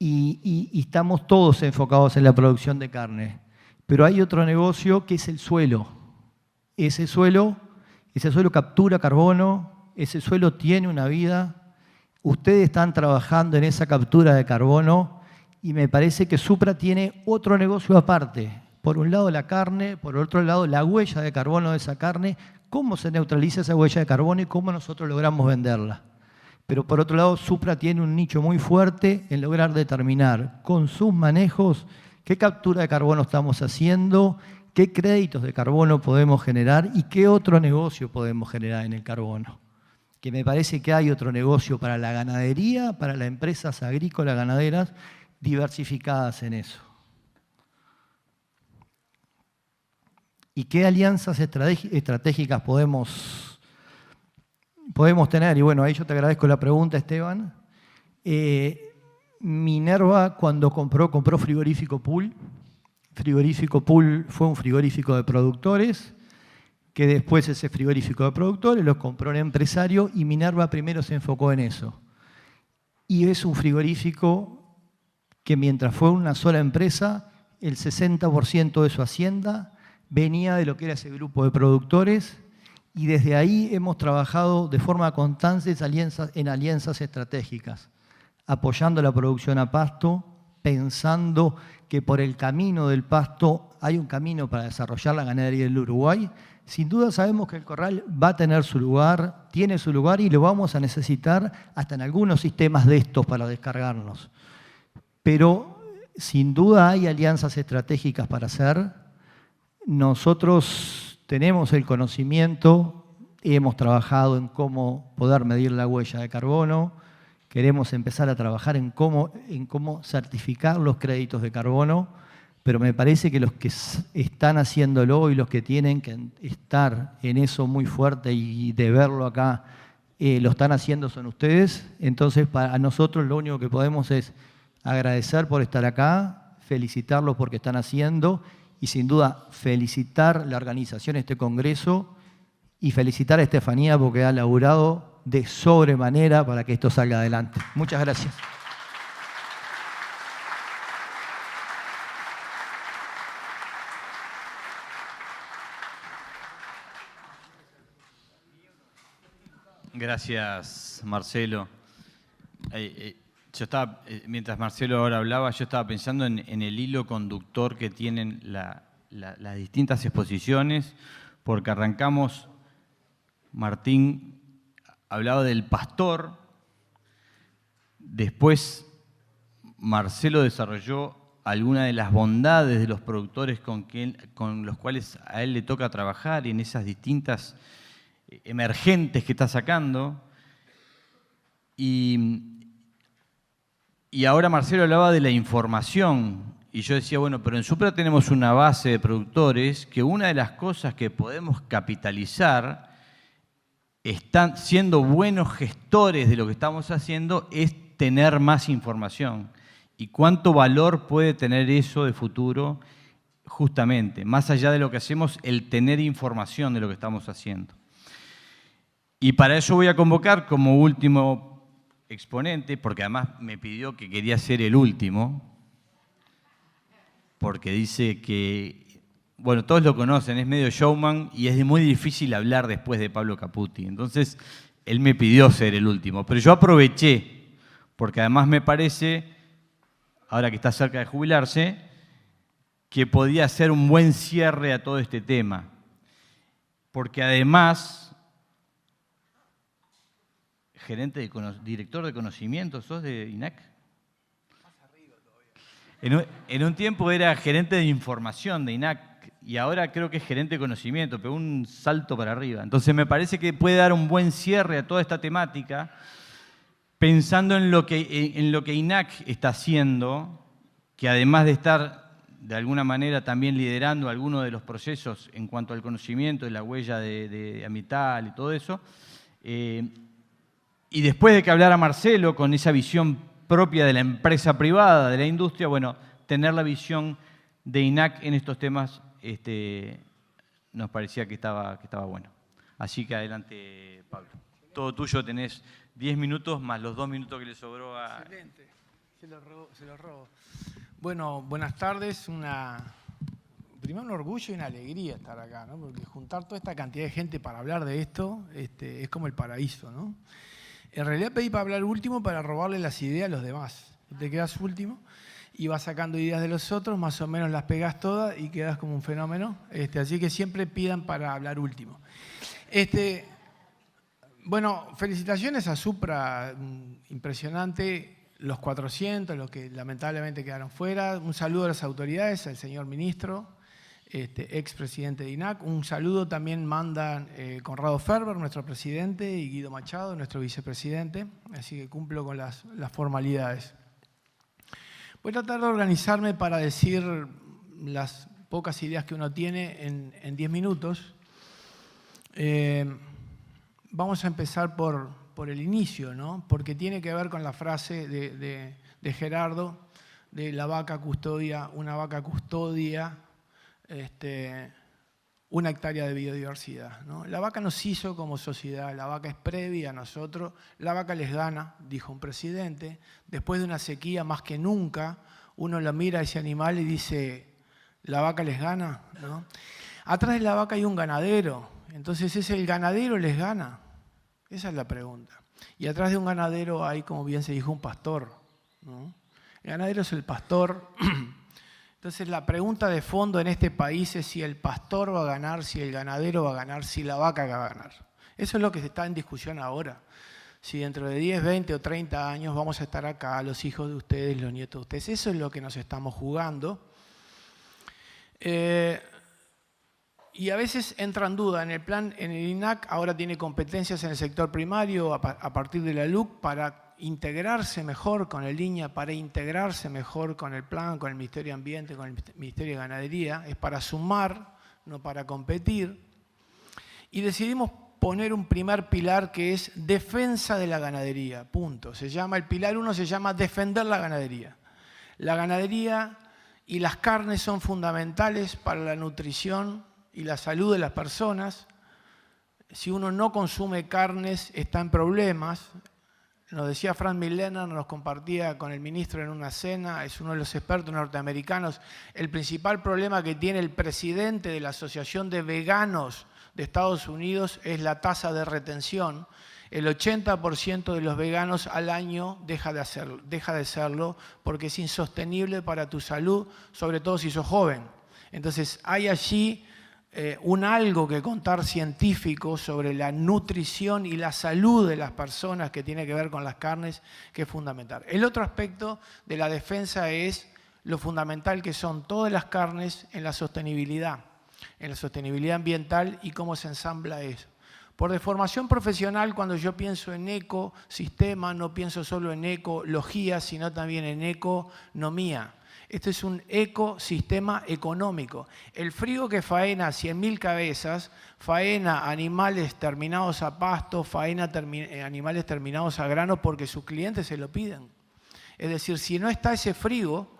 y estamos todos enfocados en la producción de carne. Pero hay otro negocio que es el suelo. Ese suelo captura carbono, ese suelo tiene una vida. Ustedes están trabajando en esa captura de carbono y me parece que Supra tiene otro negocio aparte. Por un lado la carne, por otro lado la huella de carbono de esa carne, cómo se neutraliza esa huella de carbono y cómo nosotros logramos venderla. Pero por otro lado, Supra tiene un nicho muy fuerte en lograr determinar con sus manejos qué captura de carbono estamos haciendo, qué créditos de carbono podemos generar y qué otro negocio podemos generar en el carbono. Que me parece que hay otro negocio para la ganadería, para las empresas agrícolas ganaderas diversificadas en eso. ¿Y qué alianzas estratégicas podemos tener? Y bueno, ahí yo te agradezco la pregunta, Esteban. Minerva, cuando compró Frigorífico Pool. Frigorífico Pool fue un frigorífico de productores, que después ese frigorífico de productores lo compró un empresario y Minerva primero se enfocó en eso. Y es un frigorífico que mientras fue una sola empresa, el 60% de su hacienda venía de lo que era ese grupo de productores y desde ahí hemos trabajado de forma constante en alianzas estratégicas, apoyando la producción a pasto, pensando que por el camino del pasto hay un camino para desarrollar la ganadería del Uruguay. Sin duda sabemos que el corral va a tener su lugar, tiene su lugar y lo vamos a necesitar hasta en algunos sistemas de estos para descargarnos. Pero sin duda hay alianzas estratégicas para hacer. Nosotros tenemos el conocimiento, hemos trabajado en cómo poder medir la huella de carbono, queremos empezar a trabajar en cómo certificar los créditos de carbono, pero me parece que los que están haciéndolo y los que tienen que estar en eso muy fuerte y de verlo acá, lo están haciendo son ustedes. Entonces, para nosotros lo único que podemos es agradecer por estar acá, felicitarlos porque están haciendo y sin duda felicitar la organización de este congreso y felicitar a Estefanía porque ha laburado de sobremanera para que esto salga adelante. Muchas gracias. Gracias, Marcelo. Mientras Marcelo ahora hablaba, yo estaba pensando en el hilo conductor que tienen las distintas exposiciones, porque arrancamos, Martín hablaba del pastor, después Marcelo desarrolló algunas de las bondades de los productores con los cuales a él le toca trabajar y en esas distintas emergentes que está sacando. Y ahora Marcelo hablaba de la información. Y yo decía, bueno, pero en Supra tenemos una base de productores que una de las cosas que podemos capitalizar, están siendo buenos gestores de lo que estamos haciendo, es tener más información. ¿Y cuánto valor puede tener eso de futuro? Justamente, más allá de lo que hacemos, el tener información de lo que estamos haciendo. Y para eso voy a convocar como último exponente, porque además me pidió que quería ser el último, porque dice que, bueno, todos lo conocen, es medio showman y es muy difícil hablar después de Pablo Caputi. Entonces, él me pidió ser el último, pero yo aproveché, porque además me parece, ahora que está cerca de jubilarse, que podía ser un buen cierre a todo este tema. Porque además, director de conocimiento, ¿sos de INAC? En un tiempo era gerente de información de INAC y ahora creo que es gerente de conocimiento, pegó un salto para arriba. Entonces me parece que puede dar un buen cierre a toda esta temática, pensando en lo que INAC está haciendo, que además de estar de alguna manera también liderando algunos de los procesos en cuanto al conocimiento de la huella de Amital y todo eso, y después de que hablara Marcelo con esa visión propia de la empresa privada, de la industria, bueno, tener la visión de INAC en estos temas nos parecía que estaba bueno. Así que adelante, Pablo. Todo tuyo, tenés 10 minutos más los 2 minutos que le sobró a... Excelente, se lo robo. Bueno, buenas tardes. Primero un orgullo y una alegría estar acá, ¿no? Porque juntar toda esta cantidad de gente para hablar de esto es como el paraíso, ¿no? En realidad pedí para hablar último para robarle las ideas a los demás. Te quedas último y vas sacando ideas de los otros, más o menos las pegas todas y quedas como un fenómeno. Así que siempre pidan para hablar último. Bueno, felicitaciones a Supra, impresionante, los 400, los que lamentablemente quedaron fuera. Un saludo a las autoridades, al señor ministro, expresidente de INAC. Un saludo también mandan Conrado Ferber, nuestro presidente, y Guido Machado, nuestro vicepresidente. Así que cumplo con las formalidades. Voy a tratar de organizarme para decir las pocas ideas que uno tiene en 10 minutos. Vamos a empezar por el inicio, ¿no? Porque tiene que ver con la frase de Gerardo, de la vaca custodia, una vaca custodia, una hectárea de biodiversidad, ¿no? La vaca nos hizo como sociedad, la vaca es previa a nosotros, la vaca les gana, dijo un presidente. Después de una sequía más que nunca, uno lo mira a ese animal y dice, ¿la vaca les gana? ¿No? Atrás de la vaca hay un ganadero, entonces ¿es el ganadero les gana? Esa es la pregunta. Y atrás de un ganadero hay, como bien se dijo, un pastor, ¿no? El ganadero es el pastor. Entonces la pregunta de fondo en este país es si el pastor va a ganar, si el ganadero va a ganar, si la vaca va a ganar. Eso es lo que está en discusión ahora. Si dentro de 10, 20 o 30 años vamos a estar acá, los hijos de ustedes, los nietos de ustedes. Eso es lo que nos estamos jugando. Y a veces entra en duda. En el INAC ahora tiene competencias en el sector primario a partir de la LUC para integrarse mejor con el INAH, para integrarse mejor con el plan, con el Ministerio de Ambiente, con el Ministerio de Ganadería. Es para sumar, no para competir. Y decidimos poner un primer pilar que es defensa de la ganadería, punto. El pilar 1 se llama defender la ganadería. La ganadería y las carnes son fundamentales para la nutrición y la salud de las personas. Si uno no consume carnes, está en problemas. Nos decía Frank Millener, nos compartía con el ministro en una cena, es uno de los expertos norteamericanos, el principal problema que tiene el presidente de la Asociación de Veganos de Estados Unidos es la tasa de retención. El 80% de los veganos al año deja de serlo porque es insostenible para tu salud, sobre todo si sos joven. Entonces hay allí un algo que contar científico sobre la nutrición y la salud de las personas que tiene que ver con las carnes, que es fundamental. El otro aspecto de la defensa es lo fundamental que son todas las carnes en la sostenibilidad ambiental y cómo se ensambla eso. Por deformación profesional, cuando yo pienso en ecosistema, no pienso solo en ecología, sino también en economía. Esto es un ecosistema económico. El frigo que faena 100.000 cabezas, faena animales terminados a pasto, faena animales terminados a grano porque sus clientes se lo piden. Es decir, si no está ese frigo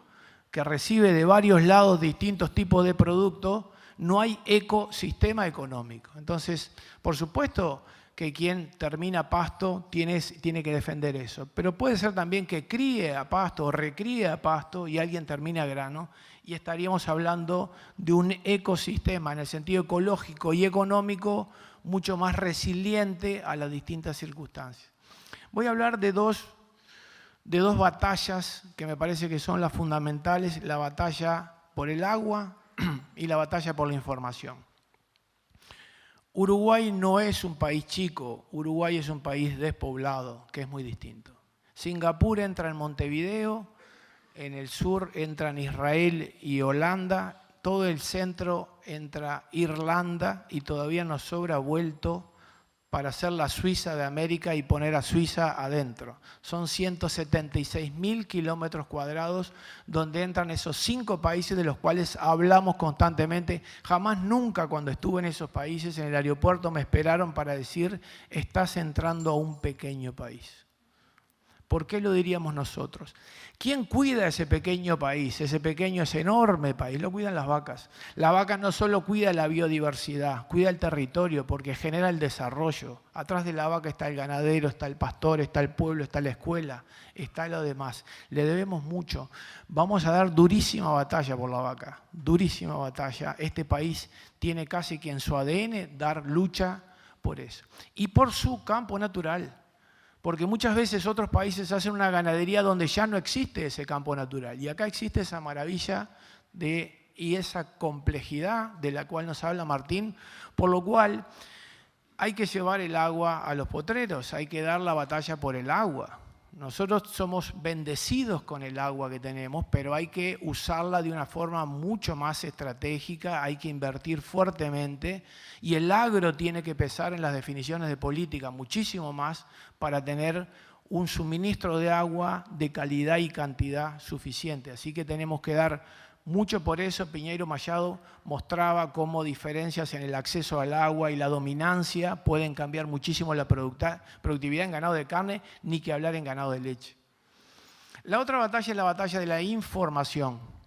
que recibe de varios lados distintos tipos de productos, no hay ecosistema económico. Entonces, por supuesto que quien termina pasto tiene que defender eso. Pero puede ser también que críe a pasto o recríe a pasto y alguien termine a grano y estaríamos hablando de un ecosistema en el sentido ecológico y económico mucho más resiliente a las distintas circunstancias. Voy a hablar de dos batallas que me parece que son las fundamentales, la batalla por el agua y la batalla por la información. Uruguay no es un país chico, Uruguay es un país despoblado, que es muy distinto. Singapur entra en Montevideo, en el sur entran Israel y Holanda, todo el centro entra Irlanda y todavía nos sobra vuelto para hacer la Suiza de América y poner a Suiza adentro. Son 176.000 kilómetros cuadrados donde entran esos 5 países de los cuales hablamos constantemente. Jamás nunca cuando estuve en esos países, en el aeropuerto me esperaron para decir, estás entrando a un pequeño país. ¿Por qué lo diríamos nosotros? ¿Quién cuida ese pequeño país, ese enorme país? Lo cuidan las vacas. La vaca no solo cuida la biodiversidad, cuida el territorio porque genera el desarrollo. Atrás de la vaca está el ganadero, está el pastor, está el pueblo, está la escuela, está lo demás. Le debemos mucho. Vamos a dar durísima batalla por la vaca, durísima batalla. Este país tiene casi que en su ADN dar lucha por eso. Y por su campo natural. Porque muchas veces otros países hacen una ganadería donde ya no existe ese campo natural. Y acá existe esa maravilla y esa complejidad de la cual nos habla Martín, por lo cual hay que llevar el agua a los potreros, hay que dar la batalla por el agua. Nosotros somos bendecidos con el agua que tenemos, pero hay que usarla de una forma mucho más estratégica, hay que invertir fuertemente y el agro tiene que pesar en las definiciones de política muchísimo más para tener un suministro de agua de calidad y cantidad suficiente. Así que tenemos que dar mucho por eso. Piñeiro Machado mostraba cómo diferencias en el acceso al agua y la dominancia pueden cambiar muchísimo la productividad en ganado de carne, ni que hablar en ganado de leche. La otra batalla es la batalla de la información.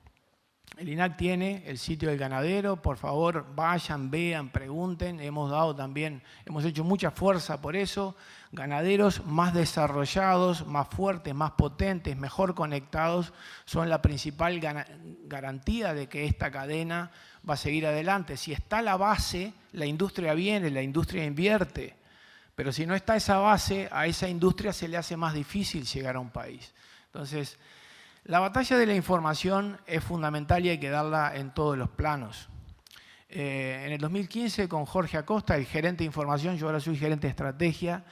El INAC tiene el sitio del ganadero, por favor vayan, vean, pregunten, hemos hecho mucha fuerza por eso, ganaderos más desarrollados, más fuertes, más potentes, mejor conectados, son la principal garantía de que esta cadena va a seguir adelante. Si está la base, la industria viene, la industria invierte, pero si no está esa base, a esa industria se le hace más difícil llegar a un país. Entonces, la batalla de la información es fundamental y hay que darla en todos los planos. En el 2015 con Jorge Acosta, el gerente de información, yo ahora soy gerente de estrategia,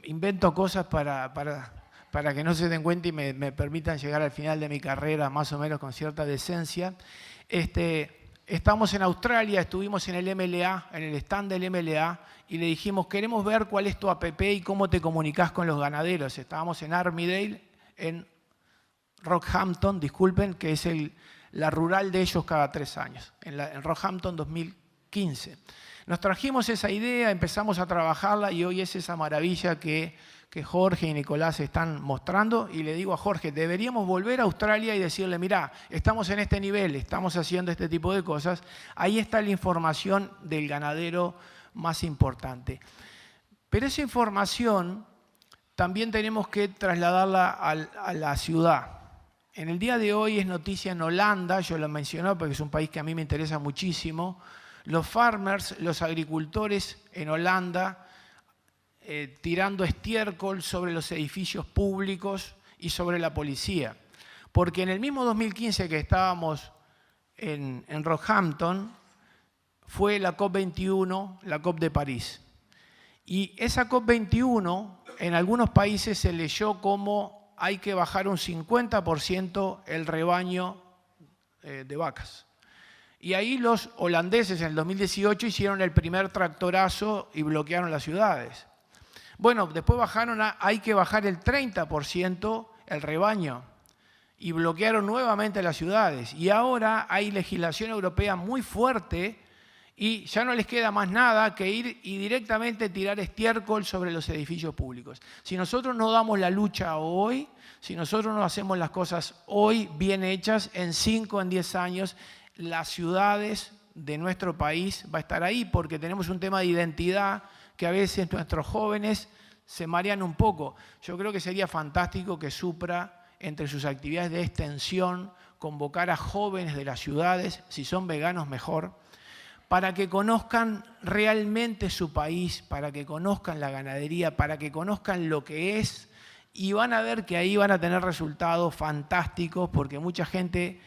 invento cosas para que no se den cuenta y me permitan llegar al final de mi carrera más o menos con cierta decencia. Estamos en Australia, estuvimos en el MLA, en el stand del MLA, y le dijimos, queremos ver cuál es tu app y cómo te comunicas con los ganaderos. Estábamos en Armidale, en Rockhampton, disculpen, que es la rural de ellos cada 3 años, en Rockhampton 2015. Nos trajimos esa idea, empezamos a trabajarla y hoy es esa maravilla que Jorge y Nicolás están mostrando. Y le digo a Jorge, deberíamos volver a Australia y decirle, mirá, estamos en este nivel, estamos haciendo este tipo de cosas. Ahí está la información del ganadero más importante. Pero esa información también tenemos que trasladarla a la ciudad. En el día de hoy es noticia en Holanda, yo lo mencioné porque es un país que a mí me interesa muchísimo. Los farmers, los agricultores en Holanda, tirando estiércol sobre los edificios públicos y sobre la policía. Porque en el mismo 2015 que estábamos en Rockhampton, fue la COP21, la COP de París. Y esa COP21, en algunos países se leyó como hay que bajar un 50% el rebaño de vacas. Y ahí los holandeses en el 2018 hicieron el primer tractorazo y bloquearon las ciudades. Bueno, después bajaron a hay que bajar el 30% el rebaño y bloquearon nuevamente las ciudades. Y ahora hay legislación europea muy fuerte y ya no les queda más nada que ir y directamente tirar estiércol sobre los edificios públicos. Si nosotros no damos la lucha hoy, si nosotros no hacemos las cosas hoy bien hechas, en 5, en 10 años, las ciudades de nuestro país va a estar ahí porque tenemos un tema de identidad que a veces nuestros jóvenes se marean un poco. Yo creo que sería fantástico que Supra, entre sus actividades de extensión, convocar a jóvenes de las ciudades, si son veganos mejor, para que conozcan realmente su país, para que conozcan la ganadería, para que conozcan lo que es, y van a ver que ahí van a tener resultados fantásticos, porque mucha gente,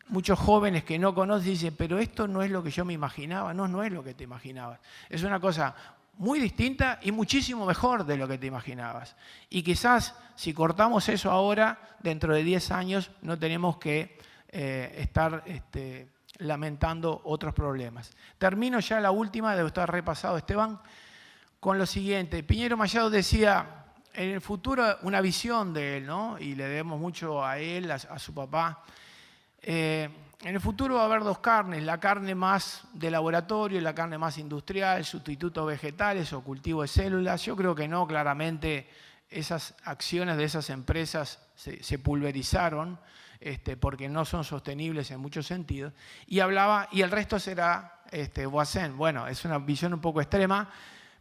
muchos jóvenes que no conocen dicen, pero esto no es lo que yo me imaginaba. No, no es lo que te imaginabas. Es una cosa muy distinta y muchísimo mejor de lo que te imaginabas. Y quizás si cortamos eso ahora, dentro de 10 años no tenemos que estar lamentando otros problemas. Termino ya la última, debe estar repasado Esteban, con lo siguiente. Piñero Mallado decía, en el futuro, una visión de él, ¿no? Y le debemos mucho a él, a su papá. En el futuro va a haber dos carnes, la carne más de laboratorio y la carne más industrial, sustitutos vegetales o cultivo de células. Yo creo que no, claramente esas acciones de esas empresas se pulverizaron porque no son sostenibles en muchos sentidos. Y hablaba, y el resto será Voisin. Bueno, es una visión un poco extrema,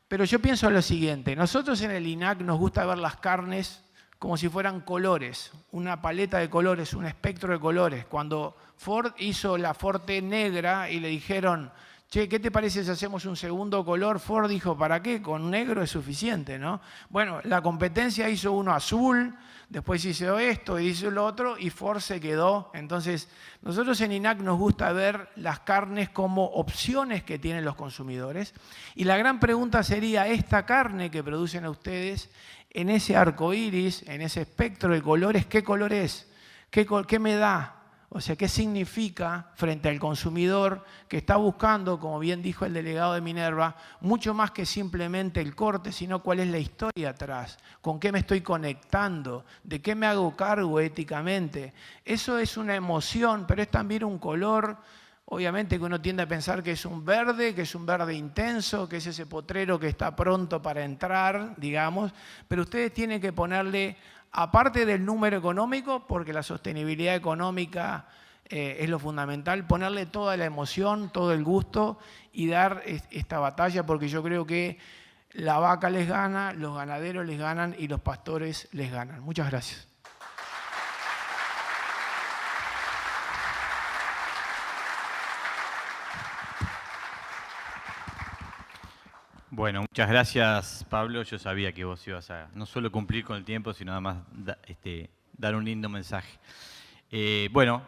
pero yo pienso lo siguiente. Nosotros en el INAC nos gusta ver las carnes como si fueran colores, una paleta de colores, un espectro de colores. Cuando Ford hizo la Forte negra y le dijeron, che, ¿qué te parece si hacemos un segundo color? Ford dijo, ¿para qué? Con negro es suficiente, ¿no? Bueno, la competencia hizo uno azul, después hizo esto y hizo lo otro y Ford se quedó. Entonces, nosotros en INAC nos gusta ver las carnes como opciones que tienen los consumidores. Y la gran pregunta sería, esta carne que producen a ustedes, en ese arco iris, en ese espectro de colores, ¿qué color es? ¿Qué me da? O sea, ¿qué significa frente al consumidor que está buscando, como bien dijo el delegado de Minerva, mucho más que simplemente el corte, sino cuál es la historia atrás, con qué me estoy conectando, de qué me hago cargo éticamente? Eso es una emoción, pero es también un color. Obviamente que uno tiende a pensar que es un verde intenso, que es ese potrero que está pronto para entrar, digamos, pero ustedes tienen que ponerle, aparte del número económico, porque la sostenibilidad económica es lo fundamental, ponerle toda la emoción, todo el gusto y dar esta batalla, porque yo creo que la vaca les gana, los ganaderos les ganan y los pastores les ganan. Muchas gracias. Bueno, muchas gracias, Pablo. Yo sabía que vos ibas a no solo cumplir con el tiempo, sino además dar un lindo mensaje. Bueno,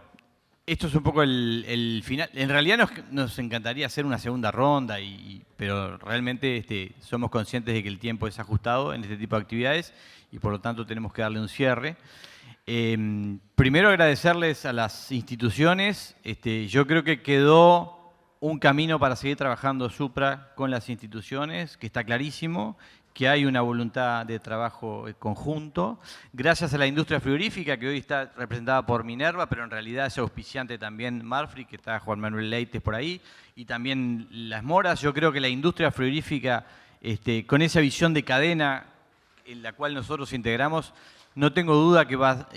esto es un poco el final. En realidad nos encantaría hacer una segunda ronda, pero realmente somos conscientes de que el tiempo es ajustado en este tipo de actividades y por lo tanto tenemos que darle un cierre. Primero agradecerles a las instituciones. Yo creo que quedó un camino para seguir trabajando Supra con las instituciones, que está clarísimo, que hay una voluntad de trabajo conjunto. Gracias a la industria frigorífica, que hoy está representada por Minerva, pero en realidad es auspiciante también Marfrig, que está Juan Manuel Leites por ahí, y también Las Moras. Yo creo que la industria frigorífica, con esa visión de cadena en la cual nosotros integramos, no tengo duda que va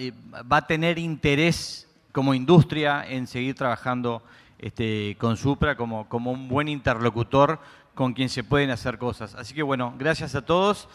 a tener interés como industria en seguir trabajando con Supra como un buen interlocutor con quien se pueden hacer cosas. Así que bueno, gracias a todos.